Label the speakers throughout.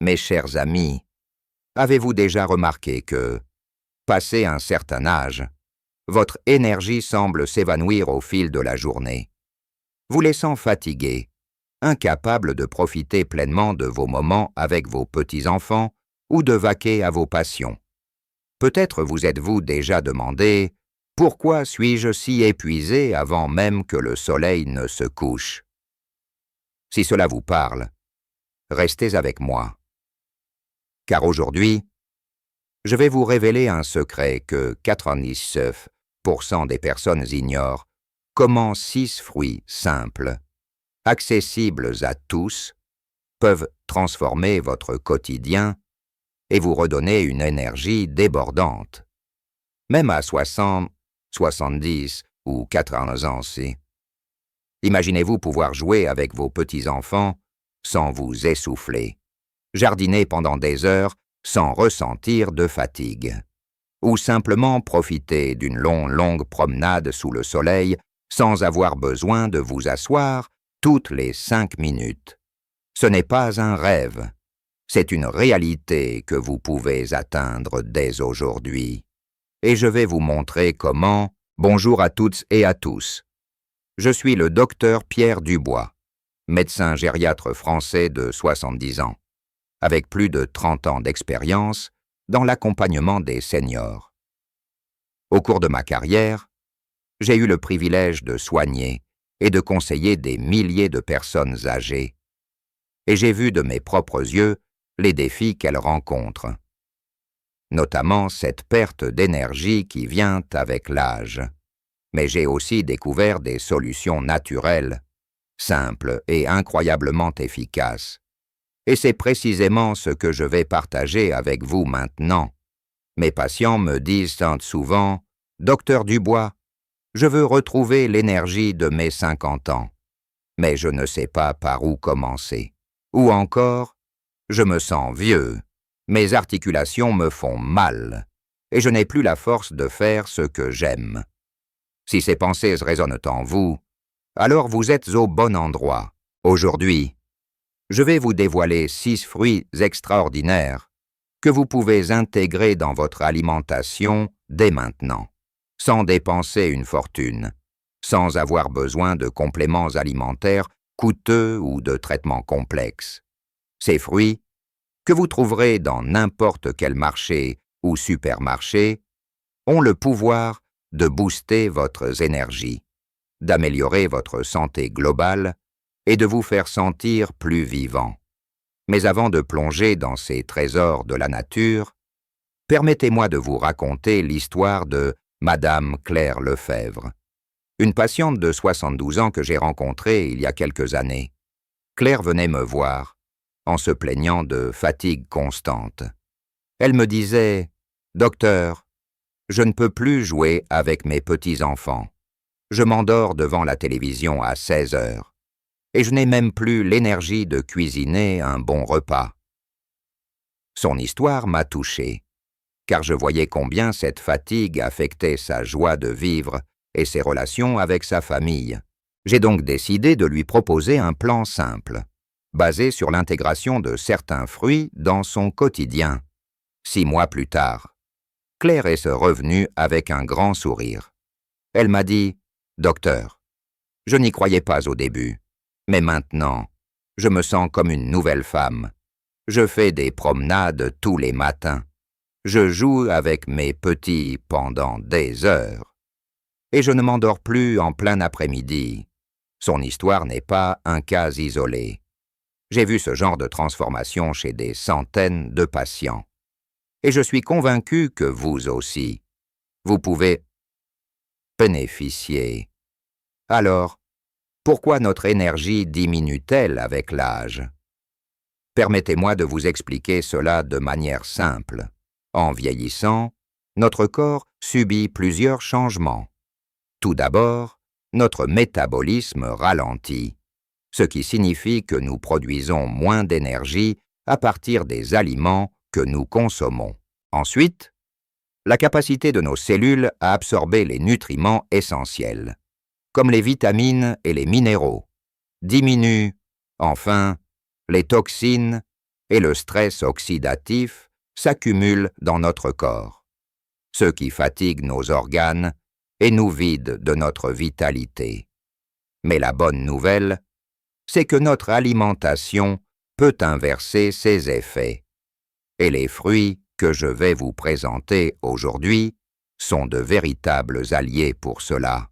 Speaker 1: Mes chers amis, avez-vous déjà remarqué que, passé un certain âge, votre énergie semble s'évanouir au fil de la journée, vous laissant fatigué, incapable de profiter pleinement de vos moments avec vos petits-enfants ou de vaquer à vos passions? Peut-être vous êtes-vous déjà demandé « Pourquoi suis-je si épuisé avant même que le soleil ne se couche ?» Si cela vous parle, restez avec moi. Car aujourd'hui, je vais vous révéler un secret que 99% des personnes ignorent: comment 6 fruits simples, accessibles à tous, peuvent transformer votre quotidien et vous redonner une énergie débordante. Même à 60, 70 ou 80 ans, si. Imaginez-vous pouvoir jouer avec vos petits-enfants sans vous essouffler, jardiner pendant des heures sans ressentir de fatigue, ou simplement profiter d'une longue promenade sous le soleil sans avoir besoin de vous asseoir toutes les 5 minutes. Ce n'est pas un rêve, c'est une réalité que vous pouvez atteindre dès aujourd'hui. Et je vais vous montrer comment. Bonjour à toutes et à tous. Je suis le docteur Pierre Dubois, médecin gériatre français de 70 ans, avec plus de 30 ans d'expérience dans l'accompagnement des seniors. Au cours de ma carrière, j'ai eu le privilège de soigner et de conseiller des milliers de personnes âgées, et j'ai vu de mes propres yeux les défis qu'elles rencontrent, notamment cette perte d'énergie qui vient avec l'âge. Mais j'ai aussi découvert des solutions naturelles, simples et incroyablement efficaces. Et c'est précisément ce que je vais partager avec vous maintenant. Mes patients me disent tant souvent « Docteur Dubois, je veux retrouver l'énergie de mes 50 ans, mais je ne sais pas par où commencer. » Ou encore « Je me sens vieux, mes articulations me font mal, et je n'ai plus la force de faire ce que j'aime. » Si ces pensées résonnent en vous, alors vous êtes au bon endroit. Aujourd'hui, je vais vous dévoiler 6 fruits extraordinaires que vous pouvez intégrer dans votre alimentation dès maintenant, sans dépenser une fortune, sans avoir besoin de compléments alimentaires coûteux ou de traitements complexes. Ces fruits, que vous trouverez dans n'importe quel marché ou supermarché, ont le pouvoir de booster votre énergie, d'améliorer votre santé globale et de vous faire sentir plus vivant. Mais avant de plonger dans ces trésors de la nature, permettez-moi de vous raconter l'histoire de Madame Claire Lefebvre, une patiente de 72 ans que j'ai rencontrée il y a quelques années. Claire venait me voir, en se plaignant de fatigue constante. Elle me disait « Docteur, je ne peux plus jouer avec mes petits-enfants. Je m'endors devant la télévision à 16 heures. Et je n'ai même plus l'énergie de cuisiner un bon repas. » Son histoire m'a touché, car je voyais combien cette fatigue affectait sa joie de vivre et ses relations avec sa famille. J'ai donc décidé de lui proposer un plan simple, basé sur l'intégration de certains fruits dans son quotidien. 6 mois plus tard, Claire est revenue avec un grand sourire. Elle m'a dit « Docteur, je n'y croyais pas au début, mais maintenant, je me sens comme une nouvelle femme. Je fais des promenades tous les matins. Je joue avec mes petits pendant des heures. Et je ne m'endors plus en plein après-midi. » Son histoire n'est pas un cas isolé. J'ai vu ce genre de transformation chez des centaines de patients. Et je suis convaincu que vous aussi, vous pouvez bénéficier. Alors, pourquoi notre énergie diminue-t-elle avec l'âge? Permettez-moi de vous expliquer cela de manière simple. En vieillissant, notre corps subit plusieurs changements. Tout d'abord, notre métabolisme ralentit, ce qui signifie que nous produisons moins d'énergie à partir des aliments que nous consommons. Ensuite, la capacité de nos cellules à absorber les nutriments essentiels, comme les vitamines et les minéraux, diminue. Enfin, les toxines et le stress oxydatif s'accumule dans notre corps, ce qui fatigue nos organes et nous vide de notre vitalité. Mais la bonne nouvelle, c'est que notre alimentation peut inverser ces effets. Et les fruits que je vais vous présenter aujourd'hui sont de véritables alliés pour cela.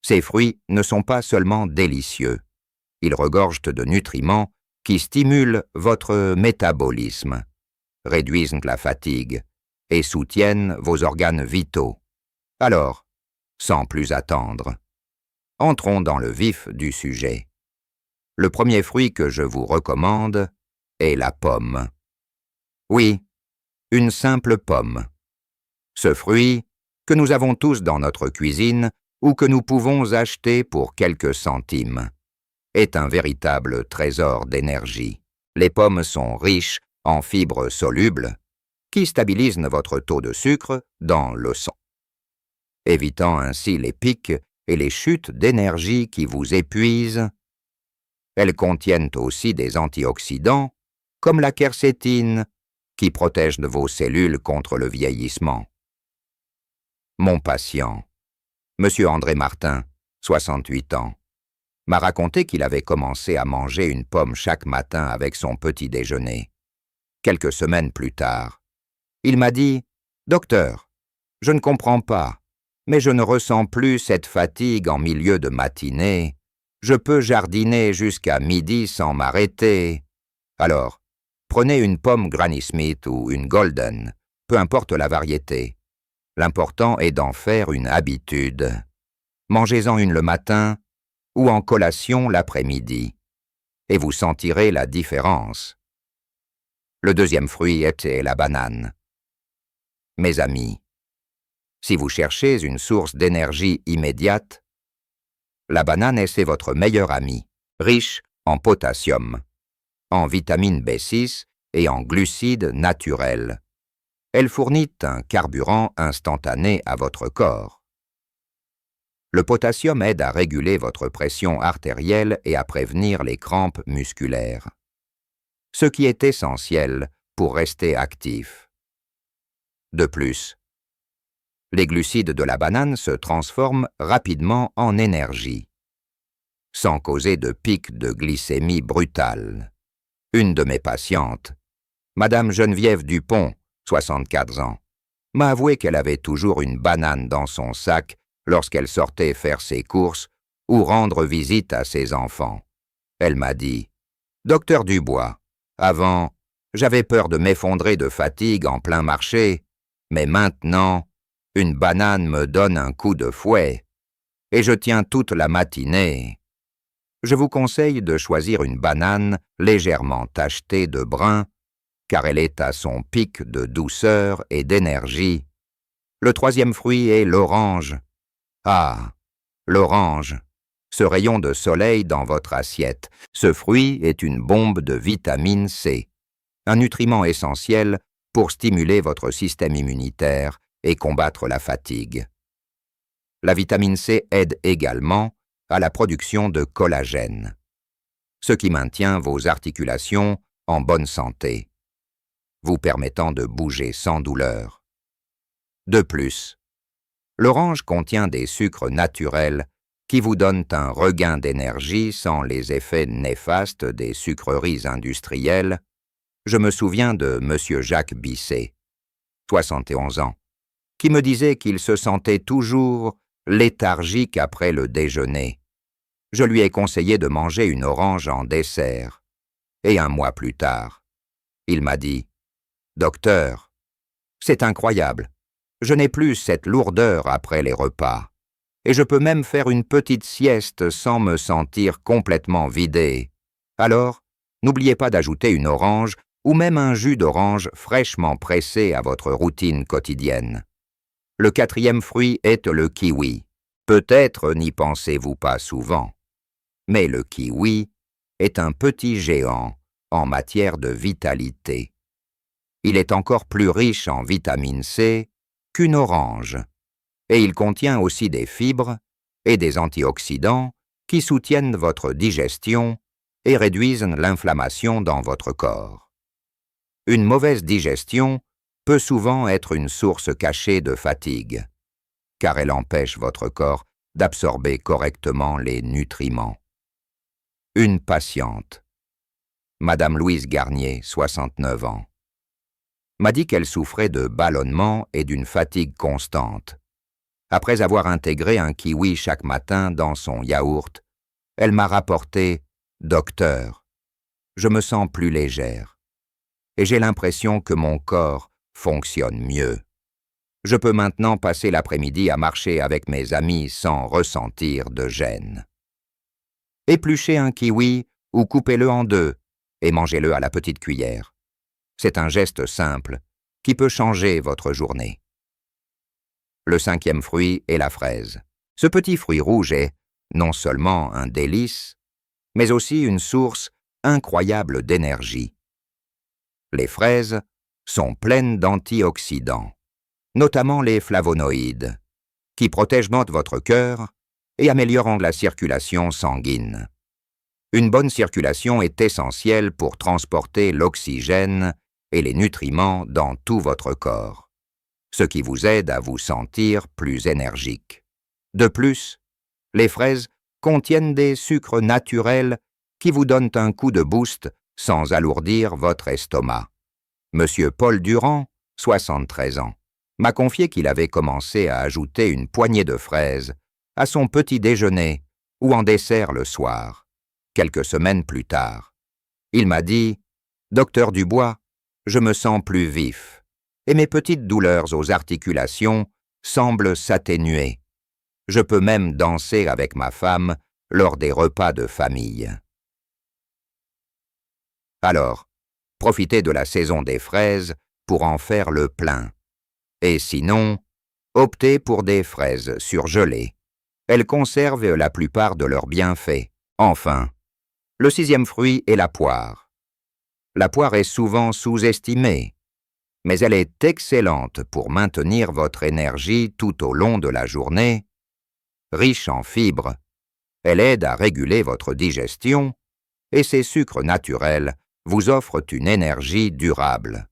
Speaker 1: Ces fruits ne sont pas seulement délicieux, ils regorgent de nutriments qui stimulent votre métabolisme, réduisent la fatigue et soutiennent vos organes vitaux. Alors, sans plus attendre, entrons dans le vif du sujet. Le premier fruit que je vous recommande est la pomme. Oui, une simple pomme. Ce fruit, que nous avons tous dans notre cuisine ou que nous pouvons acheter pour quelques centimes, est un véritable trésor d'énergie. Les pommes sont riches en fibres solubles qui stabilisent votre taux de sucre dans le sang, évitant ainsi les pics et les chutes d'énergie qui vous épuisent. Elles contiennent aussi des antioxydants, comme la quercétine, qui protège vos cellules contre le vieillissement. Mon patient, M. André Martin, 68 ans, m'a raconté qu'il avait commencé à manger une pomme chaque matin avec son petit déjeuner. Quelques semaines plus tard, il m'a dit « Docteur, je ne comprends pas, mais je ne ressens plus cette fatigue en milieu de matinée. Je peux jardiner jusqu'à midi sans m'arrêter. Alors, prenez une pomme Granny Smith ou une Golden, peu importe la variété. L'important est d'en faire une habitude. Mangez-en une le matin ou en collation l'après-midi, et vous sentirez la différence. » Le deuxième fruit était la banane. Mes amis, si vous cherchez une source d'énergie immédiate, la banane c'est votre meilleur ami, riche en potassium, en vitamine B6 et en glucides naturels. Elle fournit un carburant instantané à votre corps. Le potassium aide à réguler votre pression artérielle et à prévenir les crampes musculaires, ce qui est essentiel pour rester actif. De plus, les glucides de la banane se transforment rapidement en énergie, sans causer de pic de glycémie brutale. Une de mes patientes, Madame Geneviève Dupont, 64 ans, m'a avoué qu'elle avait toujours une banane dans son sac lorsqu'elle sortait faire ses courses ou rendre visite à ses enfants. Elle m'a dit « Docteur Dubois, avant, j'avais peur de m'effondrer de fatigue en plein marché, mais maintenant, une banane me donne un coup de fouet, et je tiens toute la matinée. » Je vous conseille de choisir une banane légèrement tachetée de brun, car elle est à son pic de douceur et d'énergie. Le troisième fruit est l'orange. Ah, l'orange, ce rayon de soleil dans votre assiette. Ce fruit est une bombe de vitamine C, un nutriment essentiel pour stimuler votre système immunitaire et combattre la fatigue. La vitamine C aide également à la production de collagène, ce qui maintient vos articulations en bonne santé, vous permettant de bouger sans douleur. De plus, l'orange contient des sucres naturels qui vous donnent un regain d'énergie sans les effets néfastes des sucreries industrielles. Je me souviens de M. Jacques Bisset, 71 ans, qui me disait qu'il se sentait toujours léthargique après le déjeuner. Je lui ai conseillé de manger une orange en dessert, et un mois plus tard, il m'a dit « Docteur, c'est incroyable, je n'ai plus cette lourdeur après les repas, et je peux même faire une petite sieste sans me sentir complètement vidé. Alors, n'oubliez pas d'ajouter une orange ou même un jus d'orange fraîchement pressé à votre routine quotidienne. » Le quatrième fruit est le kiwi. Peut-être n'y pensez-vous pas souvent, mais le kiwi est un petit géant en matière de vitalité. Il est encore plus riche en vitamine C qu'une orange, et il contient aussi des fibres et des antioxydants qui soutiennent votre digestion et réduisent l'inflammation dans votre corps. Une mauvaise digestion peut souvent être une source cachée de fatigue, car elle empêche votre corps d'absorber correctement les nutriments. Une patiente, Madame Louise Garnier, 69 ans, m'a dit qu'elle souffrait de ballonnement et d'une fatigue constante. Après avoir intégré un kiwi chaque matin dans son yaourt, elle m'a rapporté « Docteur, je me sens plus légère et j'ai l'impression que mon corps fonctionne mieux. Je peux maintenant passer l'après-midi à marcher avec mes amis sans ressentir de gêne. » Épluchez un kiwi ou coupez-le en deux et mangez-le à la petite cuillère. C'est un geste simple qui peut changer votre journée. Le 5e fruit est la fraise. Ce petit fruit rouge est non seulement un délice, mais aussi une source incroyable d'énergie. Les fraises sont pleines d'antioxydants, notamment les flavonoïdes, qui protègent votre cœur et améliorent la circulation sanguine. Une bonne circulation est essentielle pour transporter l'oxygène et les nutriments dans tout votre corps, ce qui vous aide à vous sentir plus énergique. De plus, les fraises contiennent des sucres naturels qui vous donnent un coup de boost sans alourdir votre estomac. Monsieur Paul Durand, 73 ans, m'a confié qu'il avait commencé à ajouter une poignée de fraises à son petit déjeuner ou en dessert le soir, quelques semaines plus tard. Il m'a dit « Docteur Dubois, je me sens plus vif et mes petites douleurs aux articulations semblent s'atténuer. Je peux même danser avec ma femme lors des repas de famille. » Alors, profitez de la saison des fraises pour en faire le plein. Et sinon, optez pour des fraises surgelées. Elles conservent la plupart de leurs bienfaits. Enfin, le 6e fruit est la poire. La poire est souvent sous-estimée, mais elle est excellente pour maintenir votre énergie tout au long de la journée. Riche en fibres, elle aide à réguler votre digestion et ses sucres naturels vous offrent une énergie durable.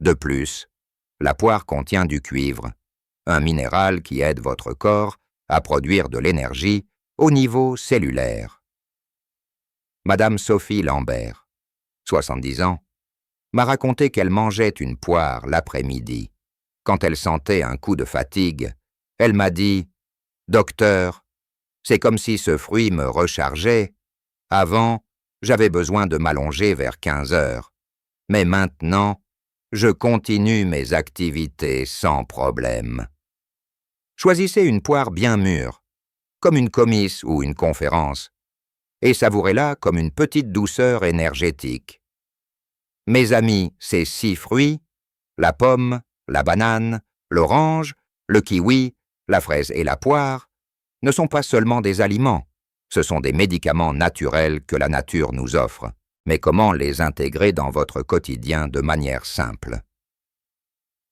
Speaker 1: De plus, la poire contient du cuivre, un minéral qui aide votre corps à produire de l'énergie au niveau cellulaire. Madame Sophie Lambert, 70 ans, m'a raconté qu'elle mangeait une poire l'après-midi. Quand elle sentait un coup de fatigue, elle m'a dit « Docteur, c'est comme si ce fruit me rechargeait. Avant, j'avais besoin de m'allonger vers 15 heures. Mais maintenant, je continue mes activités sans problème. » Choisissez une poire bien mûre, comme une comice ou une conférence, et savourez-la comme une petite douceur énergétique. Mes amis, ces 6 fruits, la pomme, la banane, l'orange, le kiwi, la fraise et la poire, ne sont pas seulement des aliments, ce sont des médicaments naturels que la nature nous offre. Mais comment les intégrer dans votre quotidien de manière simple?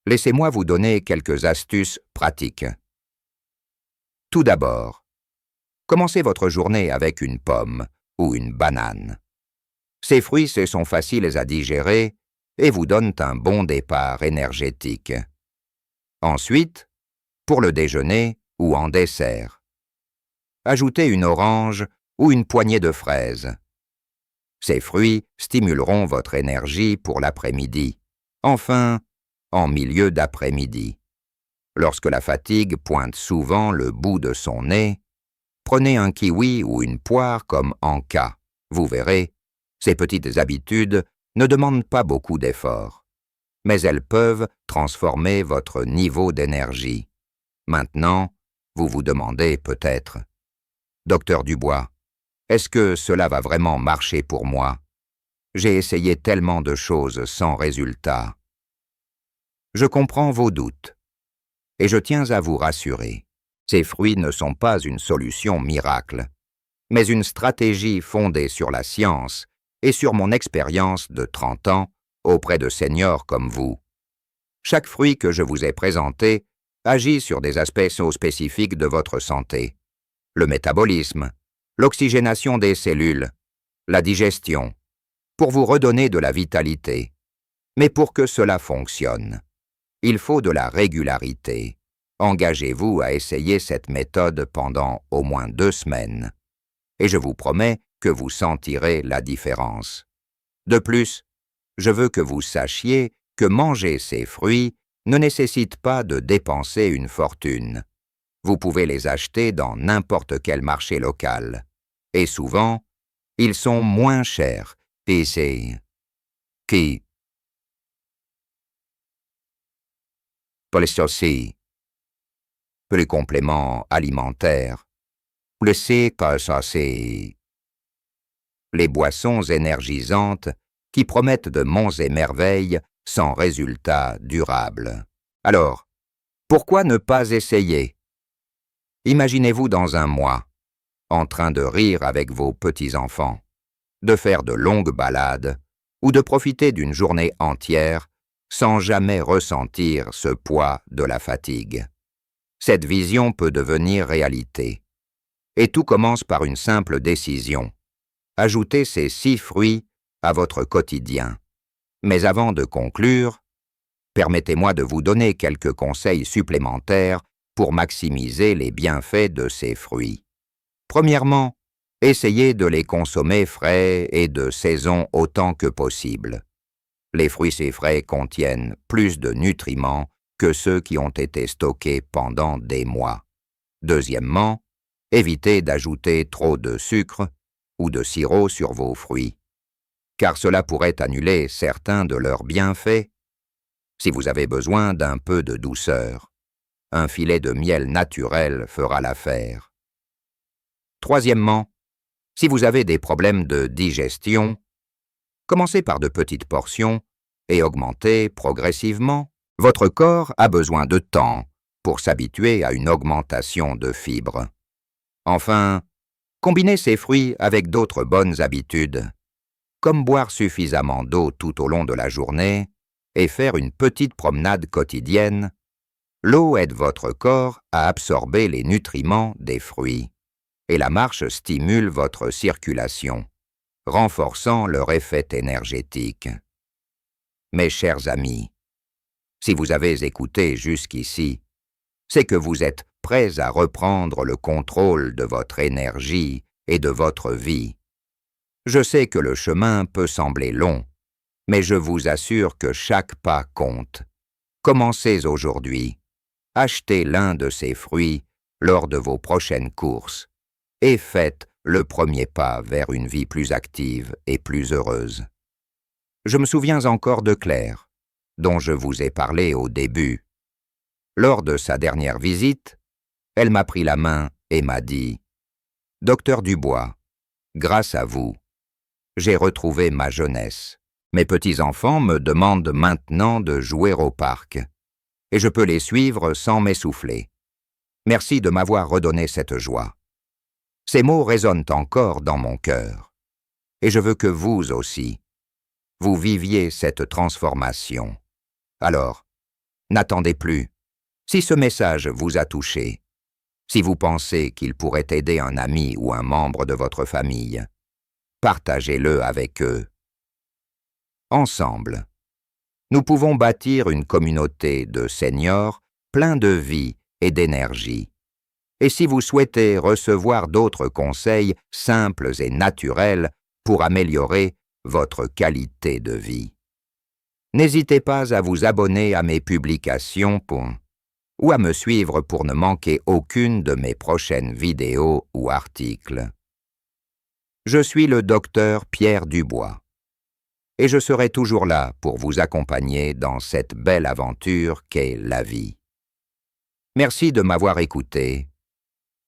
Speaker 1: Laissez-moi vous donner quelques astuces pratiques. Tout d'abord, commencez votre journée avec une pomme ou une banane. Ces fruits sont faciles à digérer et vous donnent un bon départ énergétique. Ensuite, pour le déjeuner ou en dessert, ajoutez une orange ou une poignée de fraises. Ces fruits stimuleront votre énergie pour l'après-midi. Enfin, en milieu d'après-midi, lorsque la fatigue pointe souvent le bout de son nez, prenez un kiwi ou une poire comme en-cas. Vous verrez, ces petites habitudes ne demandent pas beaucoup d'efforts, mais elles peuvent transformer votre niveau d'énergie. Maintenant, vous vous demandez peut-être, « Docteur Dubois, est-ce que cela va vraiment marcher pour moi? J'ai essayé tellement de choses sans résultat. » Je comprends vos doutes, et je tiens à vous rassurer. Ces fruits ne sont pas une solution miracle, mais une stratégie fondée sur la science et sur mon expérience de 30 ans auprès de seniors comme vous. Chaque fruit que je vous ai présenté agit sur des aspects spécifiques de votre santé. Le métabolisme, l'oxygénation des cellules, la digestion, pour vous redonner de la vitalité. Mais pour que cela fonctionne, il faut de la régularité. Engagez-vous à essayer cette méthode pendant au moins 2 semaines. Et je vous promets que vous sentirez la différence. De plus, je veux que vous sachiez que manger ces fruits ne nécessite pas de dépenser une fortune. Vous pouvez les acheter dans n'importe quel marché local. Et souvent, ils sont moins chers. Et c'est... qui... pour les aussi, pour les compléments alimentaires, le c'est que ça c'est... les boissons énergisantes qui promettent de monts et merveilles sans résultat durable. Alors, pourquoi ne pas essayer? Imaginez-vous dans un mois, en train de rire avec vos petits-enfants, de faire de longues balades ou de profiter d'une journée entière sans jamais ressentir ce poids de la fatigue. Cette vision peut devenir réalité. Et tout commence par une simple décision. Ajoutez ces 6 fruits à votre quotidien. Mais avant de conclure, permettez-moi de vous donner quelques conseils supplémentaires pour maximiser les bienfaits de ces fruits. Premièrement, essayez de les consommer frais et de saison autant que possible. Les fruits frais contiennent plus de nutriments que ceux qui ont été stockés pendant des mois. Deuxièmement, évitez d'ajouter trop de sucre ou de sirop sur vos fruits, car cela pourrait annuler certains de leurs bienfaits. Si vous avez besoin d'un peu de douceur, un filet de miel naturel fera l'affaire. Troisièmement, si vous avez des problèmes de digestion, commencez par de petites portions et augmentez progressivement. Votre corps a besoin de temps pour s'habituer à une augmentation de fibres. Enfin, combinez ces fruits avec d'autres bonnes habitudes, comme boire suffisamment d'eau tout au long de la journée et faire une petite promenade quotidienne. L'eau aide votre corps à absorber les nutriments des fruits, et la marche stimule votre circulation, renforçant leur effet énergétique. Mes chers amis, si vous avez écouté jusqu'ici, c'est que vous êtes prêts à reprendre le contrôle de votre énergie et de votre vie. Je sais que le chemin peut sembler long, mais je vous assure que chaque pas compte. Commencez aujourd'hui. Achetez l'un de ces fruits lors de vos prochaines courses et faites le premier pas vers une vie plus active et plus heureuse. Je me souviens encore de Claire, dont je vous ai parlé au début. Lors de sa dernière visite, elle m'a pris la main et m'a dit « Docteur Dubois, grâce à vous, j'ai retrouvé ma jeunesse. Mes petits-enfants me demandent maintenant de jouer au parc, et je peux les suivre sans m'essouffler. Merci de m'avoir redonné cette joie. » Ces mots résonnent encore dans mon cœur, et je veux que vous aussi, vous viviez cette transformation. Alors, n'attendez plus. Si ce message vous a touché, si vous pensez qu'il pourrait aider un ami ou un membre de votre famille, partagez-le avec eux. Ensemble, nous pouvons bâtir une communauté de seniors pleins de vie et d'énergie. Et si vous souhaitez recevoir d'autres conseils simples et naturels pour améliorer votre qualité de vie, n'hésitez pas à vous abonner à mes publications ou à me suivre pour ne manquer aucune de mes prochaines vidéos ou articles. Je suis le docteur Pierre Dubois, et je serai toujours là pour vous accompagner dans cette belle aventure qu'est la vie. Merci de m'avoir écouté,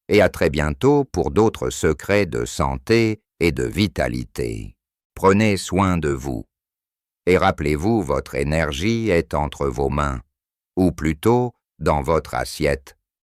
Speaker 1: et à très bientôt pour d'autres secrets de santé et de vitalité. Prenez soin de vous, et rappelez-vous, votre énergie est entre vos mains, ou plutôt dans votre assiette